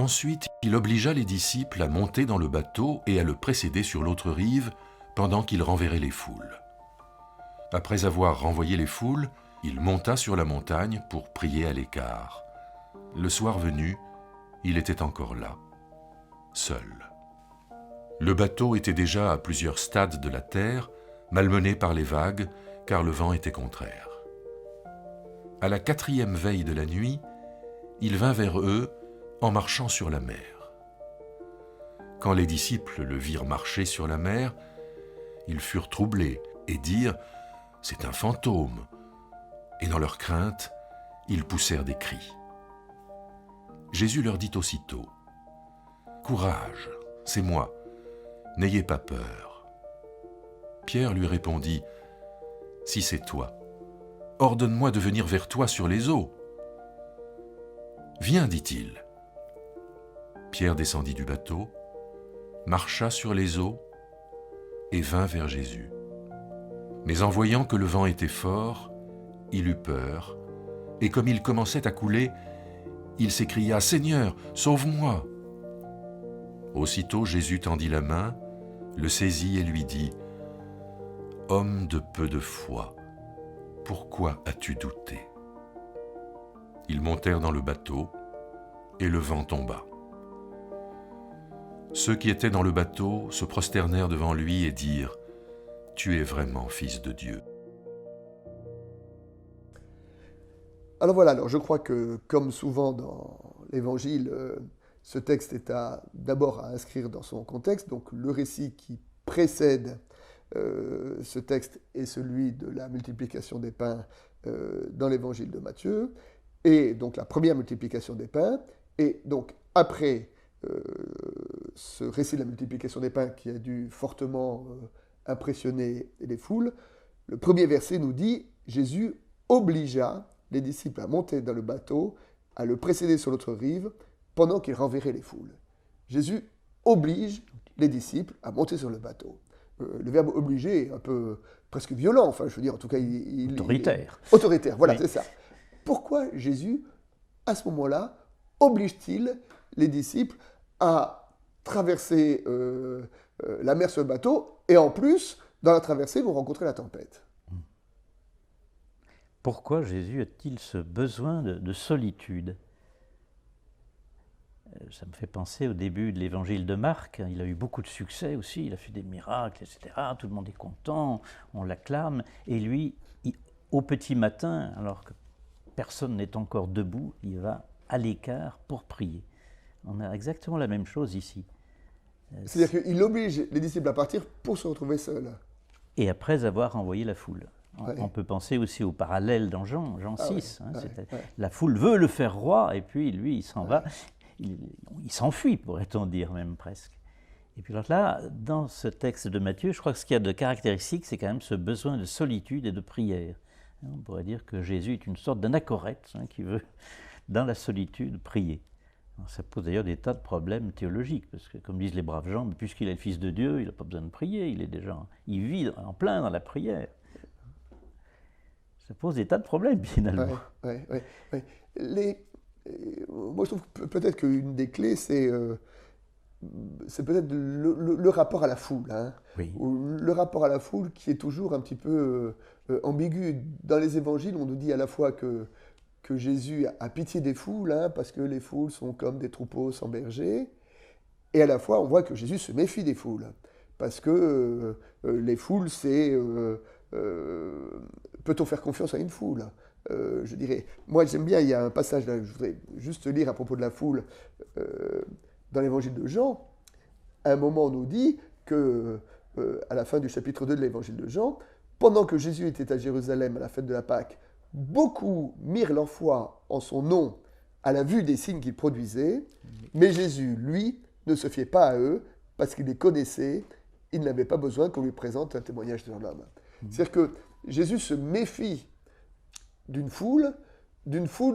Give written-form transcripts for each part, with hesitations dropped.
Ensuite, il obligea les disciples à monter dans le bateau et à le précéder sur l'autre rive pendant qu'il renverrait les foules. Après avoir renvoyé les foules, il monta sur la montagne pour prier à l'écart. Le soir venu, il était encore là, seul. Le bateau était déjà à plusieurs stades de la terre, malmené par les vagues, car le vent était contraire. À la 4e veille de la nuit, il vint vers eux en marchant sur la mer. Quand les disciples le virent marcher sur la mer, ils furent troublés et dirent « C'est un fantôme !» Et dans leur crainte, ils poussèrent des cris. Jésus leur dit aussitôt « Courage, c'est moi, n'ayez pas peur. » Pierre lui répondit « Si c'est toi, ordonne-moi de venir vers toi sur les eaux. » « Viens, dit-il. » Pierre descendit du bateau, marcha sur les eaux et vint vers Jésus. Mais en voyant que le vent était fort, il eut peur, et comme il commençait à couler, il s'écria « Seigneur, sauve-moi !» Aussitôt Jésus tendit la main, le saisit et lui dit « Homme de peu de foi, pourquoi as-tu douté ?» Ils montèrent dans le bateau, et le vent tomba. Ceux qui étaient dans le bateau se prosternèrent devant lui et dirent « Tu es vraiment Fils de Dieu. » Alors voilà, je crois que, comme souvent dans l'Évangile, ce texte est d'abord à inscrire dans son contexte. Donc le récit qui précède ce texte est celui de la multiplication des pains dans l'Évangile de Matthieu. Et donc la première multiplication des pains, et donc après ce récit de la multiplication des pains qui a dû fortement impressionner les foules, le premier verset nous dit « Jésus obligea les disciples à monter dans le bateau, à le précéder sur l'autre rive, pendant qu'il renverrait les foules. » Jésus oblige les disciples à monter sur le bateau. Le verbe « obliger » est un peu presque violent, enfin je veux dire, en tout cas... Autoritaire. Autoritaire, voilà, Oui. c'est ça. Pourquoi Jésus, à ce moment-là, oblige-t-il les disciples à traverser la mer sur le bateau et en plus, dans la traversée, vont rencontrer la tempête? Pourquoi Jésus a-t-il ce besoin de solitude? Ça me fait penser au début de l'évangile de Marc. Il a eu beaucoup de succès aussi, il a fait des miracles, etc. Tout le monde est content, on l'acclame. Et lui, au petit matin, alors que personne n'est encore debout, il va à l'écart pour prier. On a exactement la même chose ici. C'est-à-dire qu'il oblige les disciples à partir pour se retrouver seuls. Et après avoir envoyé la foule. Ouais. On peut penser aussi au parallèle dans Jean 6. Ouais, ouais. La foule veut le faire roi, et puis lui, il s'en va. Il s'enfuit, pourrait-on dire même presque. Et puis là, dans ce texte de Matthieu, je crois que ce qu'il y a de caractéristique, c'est quand même ce besoin de solitude et de prière. On pourrait dire que Jésus est une sorte d'anachorète qui veut, dans la solitude, prier. Alors, ça pose d'ailleurs des tas de problèmes théologiques, parce que, comme disent les braves gens, puisqu'il est le Fils de Dieu, il n'a pas besoin de prier, il vit en plein dans la prière. Ça pose des tas de problèmes, finalement. Ouais. Moi, je trouve que peut-être qu'une des clés, c'est peut-être le rapport à la foule. Oui. Le rapport à la foule qui est toujours un petit peu ambigu. Dans les évangiles, on nous dit à la fois que Jésus a pitié des foules, parce que les foules sont comme des troupeaux sans berger, et à la fois, on voit que Jésus se méfie des foules, parce que les foules, c'est... peut-on faire confiance à une foule? Je dirais, moi j'aime bien, il y a un passage, là, je voudrais juste lire à propos de la foule, dans l'évangile de Jean. À un moment, on nous dit que, à la fin du chapitre 2 de l'évangile de Jean, pendant que Jésus était à Jérusalem à la fête de la Pâque, beaucoup mirent leur foi en son nom à la vue des signes qu'il produisait, mais Jésus, lui, ne se fiait pas à eux, parce qu'il les connaissait, il n'avait pas besoin qu'on lui présente un témoignage sur l'homme. C'est-à-dire que Jésus se méfie d'une foule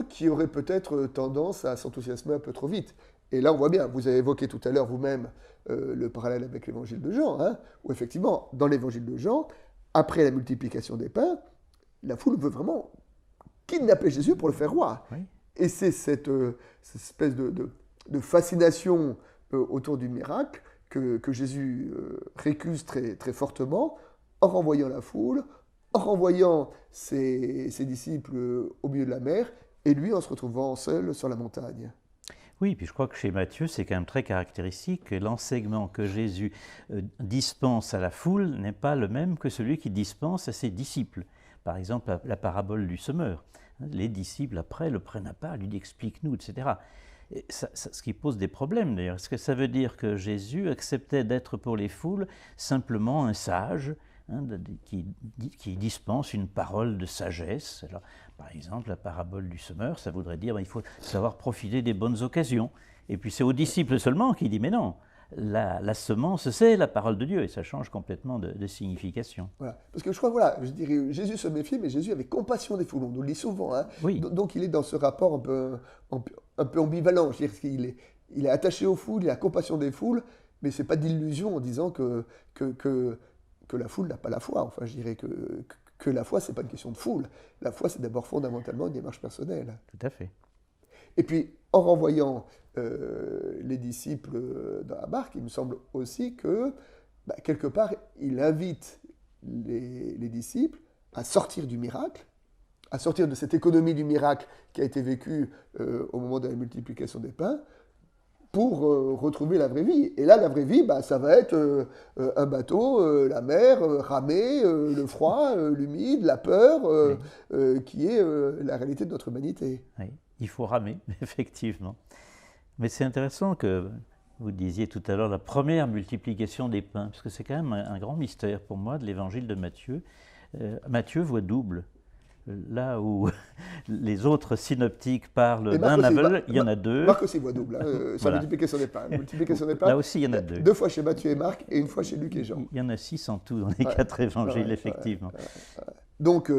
qui aurait peut-être tendance à s'enthousiasmer un peu trop vite. Et là, on voit bien, vous avez évoqué tout à l'heure vous-même le parallèle avec l'évangile de Jean, où effectivement, dans l'évangile de Jean, après la multiplication des pains, la foule veut vraiment kidnapper Jésus pour le faire roi. Oui. Et c'est cette espèce de fascination autour du miracle que Jésus récuse très, très fortement en renvoyant la foule, en renvoyant ses disciples au milieu de la mer, et lui en se retrouvant seul sur la montagne. Oui, puis je crois que chez Matthieu, c'est quand même très caractéristique que l'enseignement que Jésus dispense à la foule n'est pas le même que celui qu'il dispense à ses disciples. Par exemple, la parabole du semeur. Les disciples, après, le prennent à part, lui disent « explique-nous », etc. Et ce qui pose des problèmes, d'ailleurs. Est-ce que ça veut dire que Jésus acceptait d'être pour les foules simplement un sage, qui dispense une parole de sagesse? Alors, par exemple, la parabole du semeur, ça voudrait dire qu'il faut savoir profiter des bonnes occasions. Et puis c'est aux disciples seulement qui dit, mais non, la semence, c'est la parole de Dieu, et ça change complètement de signification. Voilà. Parce que je crois, voilà, je dirais, Jésus se méfiait, mais Jésus avait compassion des foules, on nous le dit souvent. Hein. Oui. Donc il est dans ce rapport un peu ambivalent. Je veux dire qu'il il est attaché aux foules, il a compassion des foules, mais ce n'est pas d'illusion en disant que la foule n'a pas la foi. Enfin, je dirais que la foi, ce n'est pas une question de foule. La foi, c'est d'abord fondamentalement une démarche personnelle. Tout à fait. Et puis, en renvoyant les disciples dans la barque, il me semble aussi que, quelque part, il invite les disciples à sortir du miracle, à sortir de cette économie du miracle qui a été vécue au moment de la multiplication des pains, pour retrouver la vraie vie. Et là, la vraie vie, ça va être un bateau, la mer, ramer, le froid, l'humide, la peur, qui est la réalité de notre humanité. Oui, il faut ramer, effectivement. Mais c'est intéressant que vous disiez tout à l'heure la première multiplication des pains, parce que c'est quand même un grand mystère pour moi de l'évangile de Matthieu. Matthieu voit double. Là où les autres synoptiques parlent d'un aveugle, il y en a deux. Marc aussi voit double, sur multiplication des pains. Multiplication des pains. Là aussi, il y en a deux. 2 fois chez Matthieu et Marc, et 1 fois chez Luc et Jean. Il y en a 6 en tout dans les 4 évangiles, effectivement. Donc,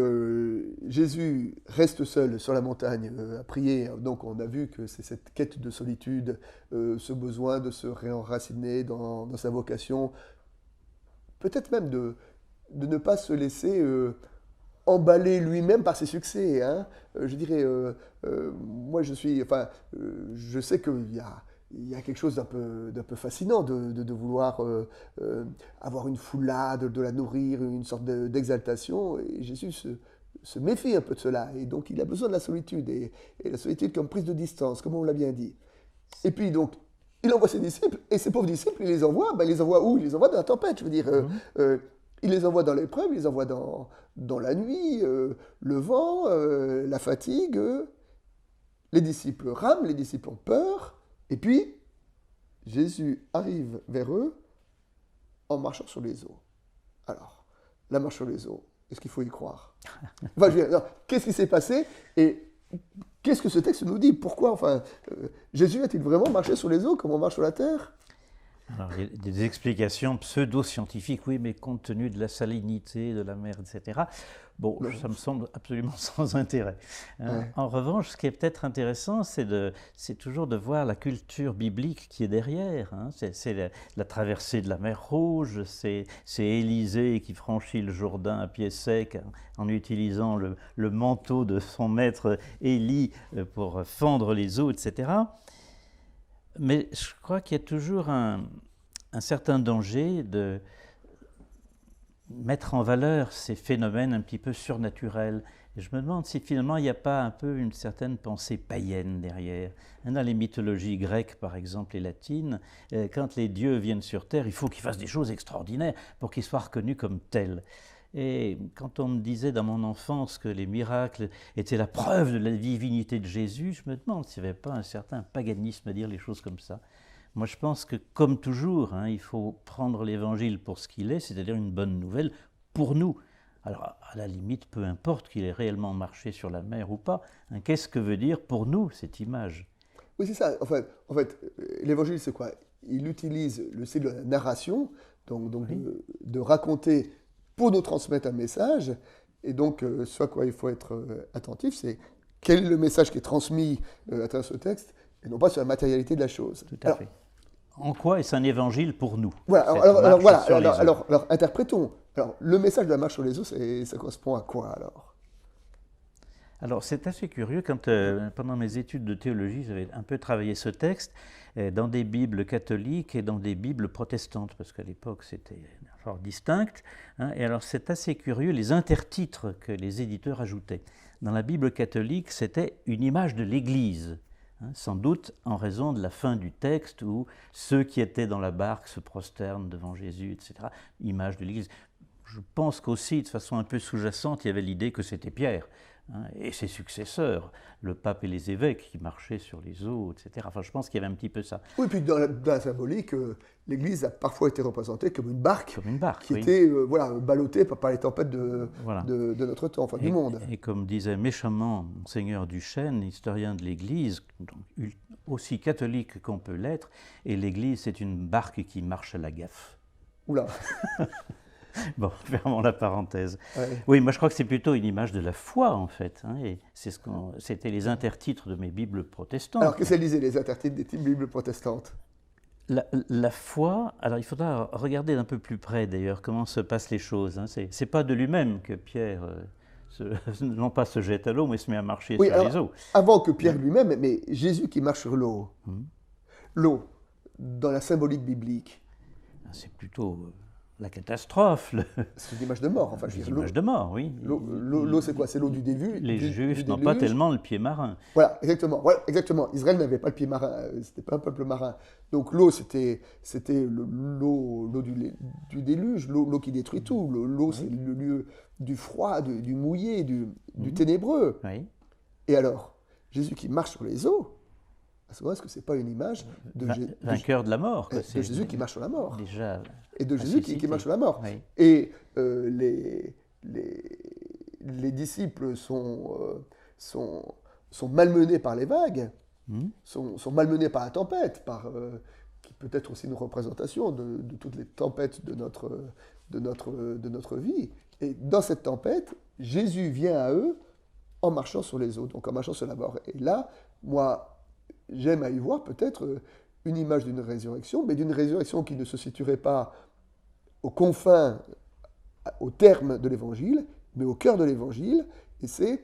Jésus reste seul sur la montagne à prier. Donc, on a vu que c'est cette quête de solitude, ce besoin de se réenraciner dans sa vocation. Peut-être même de ne pas se laisser emballé lui-même par ses succès. Hein. Je dirais, moi je sais qu'il y a quelque chose d'un peu fascinant de vouloir avoir une foulade, de la nourrir, une sorte d'exaltation. Et Jésus se méfie un peu de cela. Et donc il a besoin de la solitude. Et la solitude comme prise de distance, comme on l'a bien dit. Et puis donc, il envoie ses disciples. Et ses pauvres disciples, il les envoie où? Il les envoie dans la tempête. Je veux dire, il les envoie dans l'épreuve, il les envoie dans la nuit, le vent, la fatigue. Les disciples rament, les disciples ont peur. Et puis, Jésus arrive vers eux en marchant sur les eaux. Alors, la marche sur les eaux, est-ce qu'il faut y croire? Enfin, qu'est-ce qui s'est passé et qu'est-ce que ce texte nous dit? Pourquoi, Jésus a-t-il vraiment marché sur les eaux comme on marche sur la terre? Alors, il y a des explications pseudo-scientifiques, oui, mais compte tenu de la salinité de la mer, etc. Bon, ça me semble absolument sans intérêt. Ouais. En revanche, ce qui est peut-être intéressant, c'est toujours de voir la culture biblique qui est derrière. Hein. C'est la traversée de la mer Rouge, c'est Élisée qui franchit le Jourdain à pied sec en utilisant le manteau de son maître Élie pour fendre les eaux, etc. Mais je crois qu'il y a toujours un certain danger de mettre en valeur ces phénomènes un petit peu surnaturels. Et je me demande si finalement il n'y a pas un peu une certaine pensée païenne derrière. Dans les mythologies grecques, par exemple, et latines, quand les dieux viennent sur Terre, il faut qu'ils fassent des choses extraordinaires pour qu'ils soient reconnus comme tels. Et quand on me disait dans mon enfance que les miracles étaient la preuve de la divinité de Jésus, je me demande s'il n'y avait pas un certain paganisme à dire les choses comme ça. Moi, je pense que, comme toujours, il faut prendre l'Évangile pour ce qu'il est, c'est-à-dire une bonne nouvelle pour nous. Alors, à la limite, peu importe qu'il ait réellement marché sur la mer ou pas, qu'est-ce que veut dire pour nous cette image? Oui, c'est ça. En fait l'Évangile, c'est quoi? Il utilise le style de la narration, donc oui, de raconter pour nous transmettre un message. Et donc, ce à quoi il faut être attentif, c'est quel est le message qui est transmis à travers ce texte, et non pas sur la matérialité de la chose. Tout à fait. En quoi est-ce un évangile pour nous? Voilà, alors, interprétons. Alors, le message de la marche sur les eaux, ça correspond à quoi alors? Alors c'est assez curieux, pendant mes études de théologie, j'avais un peu travaillé ce texte dans des Bibles catholiques et dans des Bibles protestantes, parce qu'à l'époque c'était genre distinct, hein, et alors c'est assez curieux les intertitres que les éditeurs ajoutaient. Dans la Bible catholique, c'était une image de l'Église, hein, sans doute en raison de la fin du texte où ceux qui étaient dans la barque se prosternent devant Jésus, etc. Image de l'Église. Je pense qu'aussi, de façon un peu sous-jacente, il y avait l'idée que c'était Pierre, hein, et ses successeurs, le pape et les évêques qui marchaient sur les eaux, etc. Enfin, je pense qu'il y avait un petit peu ça. Oui, puis dans la symbolique, l'Église a parfois été représentée comme une barque, qui oui. était ballottée par les tempêtes de notre temps, enfin du monde. Et comme disait méchamment Monseigneur Duchesne, historien de l'Église, aussi catholique qu'on peut l'être, et l'Église c'est une barque qui marche à la gaffe. Oula. Bon, fermons la parenthèse. Ouais. Oui, moi je crois que c'est plutôt une image de la foi en fait, hein, et c'était les intertitres de mes Bibles protestantes. Alors qu'est-ce qu'elles disaient les intertitres des Bibles protestantes? La foi, alors il faudra regarder d'un peu plus près d'ailleurs comment se passent les choses. Hein. C'est pas de lui-même que Pierre, non pas se jette à l'eau, mais se met à marcher sur les eaux. Avant que Pierre lui-même, mais Jésus qui marche sur l'eau. L'eau, dans la symbolique biblique. C'est plutôt la catastrophe. C'est une image de mort. Enfin, c'est une image de mort, oui. L'eau, c'est quoi? C'est l'eau du début. Les Juifs n'ont pas tellement le pied marin. Voilà, exactement. Israël n'avait pas le pied marin. C'était pas un peuple marin. Donc l'eau, c'était l'eau du déluge, l'eau qui détruit tout. L'eau, c'est le lieu du froid, du mouillé, du ténébreux. Oui. Et alors, Jésus qui marche sur les eaux, à ce moment, est-ce que c'est pas une image vainqueur de la mort, de Jésus qui marche sur la mort? Déjà. Et de Jésus qui marche sur la mort. Oui. Et les disciples sont malmenés par les vagues, sont malmenés par la tempête, qui peut être aussi une représentation de toutes les tempêtes de notre vie. Et dans cette tempête, Jésus vient à eux en marchant sur les eaux, donc en marchant sur la mort. Et là, moi, j'aime à y voir peut-être une image d'une résurrection, mais d'une résurrection qui ne se situerait pas aux confins, au terme de l'Évangile, mais au cœur de l'Évangile. Et c'est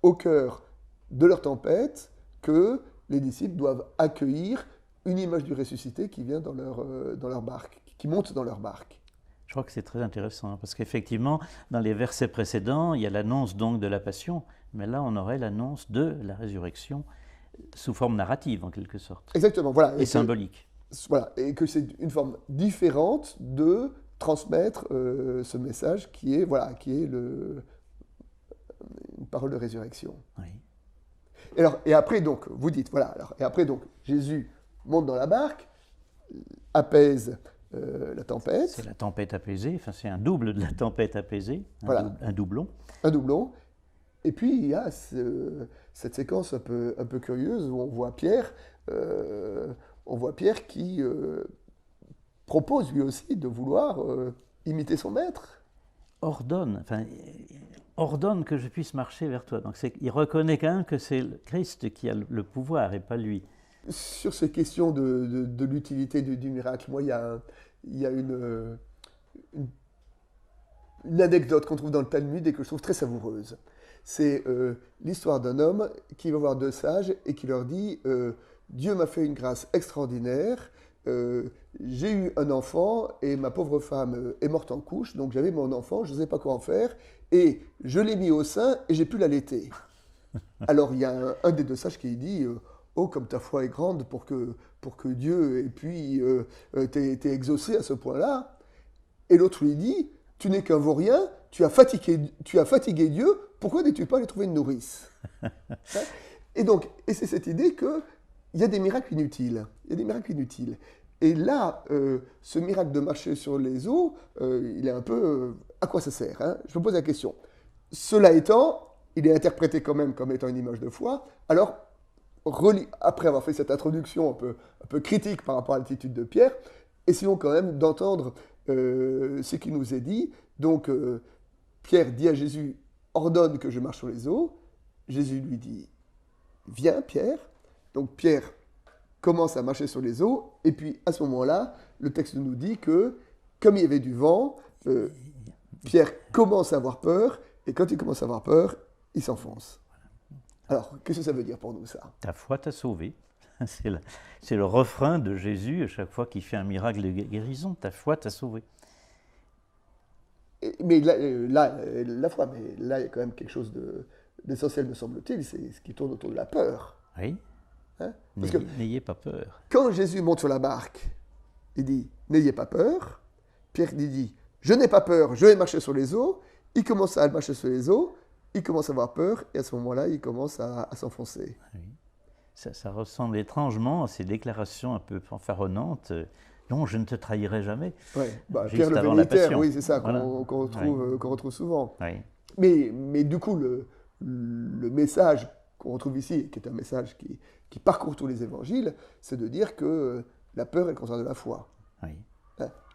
au cœur de leur tempête que les disciples doivent accueillir une image du ressuscité qui vient dans leur barque, qui monte dans leur barque. Je crois que c'est très intéressant, parce qu'effectivement, dans les versets précédents, il y a l'annonce donc de la passion, mais là, on aurait l'annonce de la résurrection sous forme narrative, en quelque sorte. Exactement, voilà. Et symbolique. Voilà, et que c'est une forme différente de transmettre ce message qui est une parole de résurrection. Oui. Et après, donc, vous dites, Jésus monte dans la barque, apaise la tempête. C'est la tempête apaisée, enfin c'est un double de la tempête apaisée, un doublon. Un doublon. Et puis il y a cette séquence un peu curieuse où on voit Pierre qui propose lui aussi de vouloir imiter son maître. Ordonne que je puisse marcher vers toi. Donc il reconnaît quand même que c'est le Christ qui a le pouvoir et pas lui. Sur ces questions de l'utilité du miracle, moi, il y a une anecdote qu'on trouve dans le Talmud et que je trouve très savoureuse. C'est l'histoire d'un homme qui va voir deux sages et qui leur dit Dieu m'a fait une grâce extraordinaire, j'ai eu un enfant et ma pauvre femme est morte en couche, donc j'avais mon enfant, je ne sais pas quoi en faire, et je l'ai mis au sein et j'ai pu l'allaiter. Alors il y a un des deux sages qui dit oh, comme ta foi est grande pour que Dieu ait pu t'ait exaucé à ce point-là. Et l'autre lui dit, tu n'es qu'un vaurien, tu as fatigué Dieu, pourquoi n'es-tu pas allé trouver une nourrice? Et c'est cette idée qu'il y a des miracles inutiles. Et là, ce miracle de marcher sur les eaux, il est un peu... à quoi ça sert, hein? Je me pose la question. Cela étant, il est interprété quand même comme étant une image de foi. Alors, après avoir fait cette introduction un peu critique par rapport à l'attitude de Pierre, essayons quand même d'entendre ce qui nous est dit. Donc, Pierre dit à Jésus, ordonne que je marche sur les eaux. Jésus lui dit, viens Pierre. Donc Pierre commence à marcher sur les eaux, et puis à ce moment-là, le texte nous dit que, comme il y avait du vent, Pierre commence à avoir peur, et quand il commence à avoir peur, il s'enfonce. Alors, qu'est-ce que ça veut dire pour nous, ça? Ta foi t'a sauvé. C'est le refrain de Jésus à chaque fois qu'il fait un miracle de guérison. Ta foi t'a sauvé. Mais la foi, mais là, il y a quand même quelque chose d'essentiel, me semble-t-il, c'est ce qui tourne autour de la peur. Oui. Hein? Parce que N'ayez pas peur. quand Jésus monte sur la barque, il dit « N'ayez pas peur ». Pierre lui dit « Je n'ai pas peur, je vais marcher sur les eaux ». Il commence à marcher sur les eaux, il commence à avoir peur, et à ce moment-là, il commence à s'enfoncer. Oui. Ça ressemble étrangement à ces déclarations un peu fanfaronnantes. Non, je ne te trahirai jamais. Ouais. Juste Pierre le avant la Vénitaire, Passion. oui, c'est ça Voilà. qu'on retrouve souvent. Oui. Mais du coup, le message qu'on retrouve ici, qui est un message qui parcourt tous les évangiles, c'est de dire que la peur est le contraire de la foi. Oui.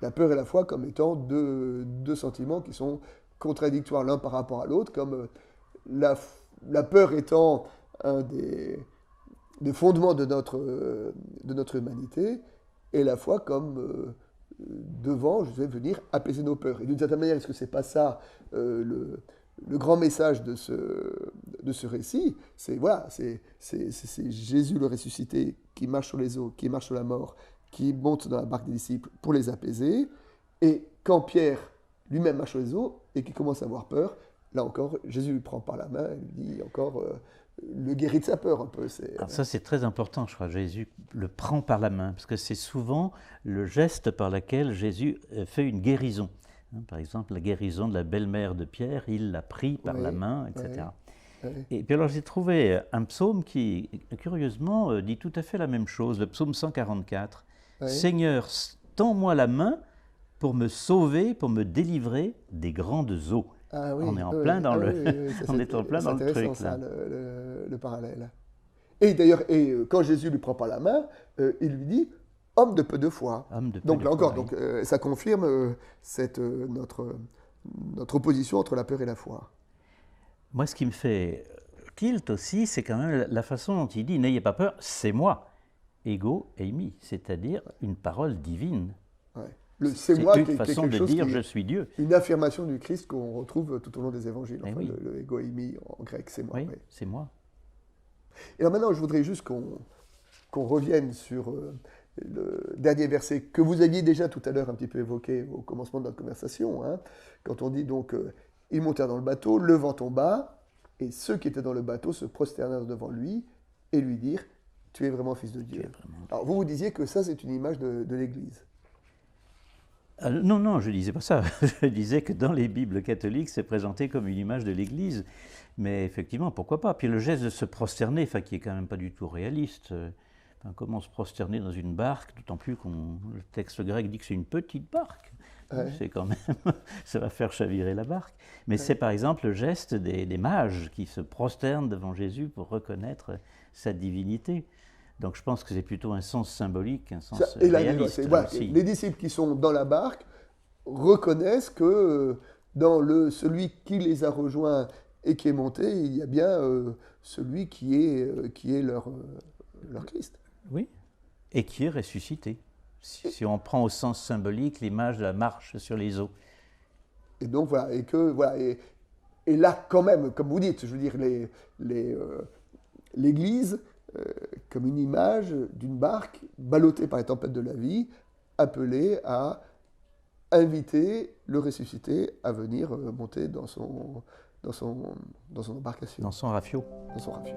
La peur et la foi comme étant deux sentiments qui sont contradictoires l'un par rapport à l'autre, comme la peur étant un des fondements de notre humanité, et la foi comme devant, je vais venir apaiser nos peurs. Et d'une certaine manière, est-ce que c'est pas ça le grand message de ce récit? C'est voilà, c'est Jésus le ressuscité qui marche sur les eaux, qui marche sur la mort, qui monte dans la barque des disciples pour les apaiser. Et quand Pierre lui-même marche sur les eaux et qu'il commence à avoir peur, là encore, Jésus lui prend par la main et lui dit encore, le guérit de sa peur un peu. Alors ça, c'est très important, je crois. Jésus le prend par la main, parce que c'est souvent le geste par lequel Jésus fait une guérison. Par exemple, la guérison de la belle-mère de Pierre, il l'a pris par la main, etc. Et puis alors j'ai trouvé un psaume qui, curieusement, dit tout à fait la même chose, le psaume 144. Seigneur, tends-moi la main pour me sauver, pour me délivrer des grandes eaux. Ah oui, on est en plein dans on est en plein dans le truc ça, là. Le parallèle. Et d'ailleurs, quand Jésus lui prend par la main, il lui dit homme de peu de foi. Donc là encore, ça confirme notre opposition entre la peur et la foi. Moi, ce qui me fait tilt aussi, c'est quand même la façon dont il dit n'ayez pas peur, c'est moi, ego eimi, c'est-à-dire une parole divine. Ouais. C'est moi une façon de dire je suis Dieu. Une affirmation du Christ qu'on retrouve tout au long des évangiles. Enfin, oui. le ego eimi en grec, c'est moi. Oui, c'est moi. Et alors maintenant, je voudrais juste qu'on revienne sur le dernier verset que vous aviez déjà tout à l'heure un petit peu évoqué au commencement de notre conversation. Hein, quand on dit donc ils montèrent dans le bateau, le vent tomba, et ceux qui étaient dans le bateau se prosternèrent devant lui et lui dirent tu es vraiment fils de Dieu. Alors vous disiez que ça c'est une image de l'Église. Non, je ne disais pas ça. Je disais que dans les Bibles catholiques, c'est présenté comme une image de l'Église. Mais effectivement, pourquoi pas? Puis le geste de se prosterner, qui est quand même pas du tout réaliste. Comment se prosterner dans une barque, d'autant plus que le texte grec dit que c'est une petite barque. Ouais. C'est quand même, ça va faire chavirer la barque. Mais c'est par exemple le geste des mages qui se prosternent devant Jésus pour reconnaître sa divinité. Donc je pense que c'est plutôt un sens symbolique, un sens réaliste. Les disciples qui sont dans la barque reconnaissent que dans celui qui les a rejoints et qui est monté, il y a bien celui qui est leur Christ. Oui, et qui est ressuscité. Si on prend au sens symbolique l'image de la marche sur les eaux. Et donc voilà, et là quand même, comme vous dites, je veux dire, l'Église comme une image d'une barque ballottée par les tempêtes de la vie, appelée à inviter le ressuscité à venir monter dans son embarcation. Dans son rafio. Dans son rafio.